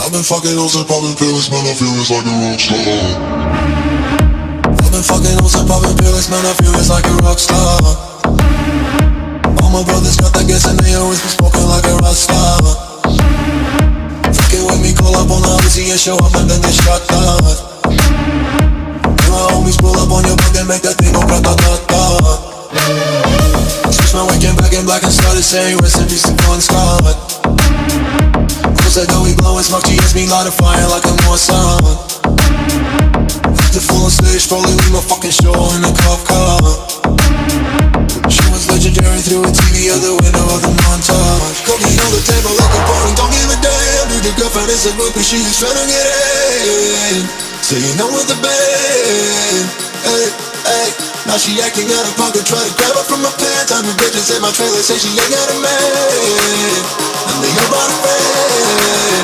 I've been fucking hoes and popping pills, man, I feel it's like a rock star. I've been fucking hoes and popping pills, man, I feel it's like a rock star. All my brothers got that gas and they always been smoking like a rock star. Fucking with me, call up on the Uzi and show up and then they shot that. My homies pull up on your block and make that thing go grata-ta-ta. Switch my weekend back in black and started saying rest in peace to Bon Scott. Cause I know we blowin' smoke, she hits me light a fire like a Mossad. After full on stage, probably leave my fucking show in a cop car. She was legendary through a TV out the window of the montage. Cookie on the table like a party, don't give a damn. Dude, your girlfriend is a groupie, she is tryna get in. Saying I'm with the band, hey, hey. Now she acting out of pocket, try to grab her from my pants. I'm a bitches in my trailer, say she ain't got a man, and they all brought a friend.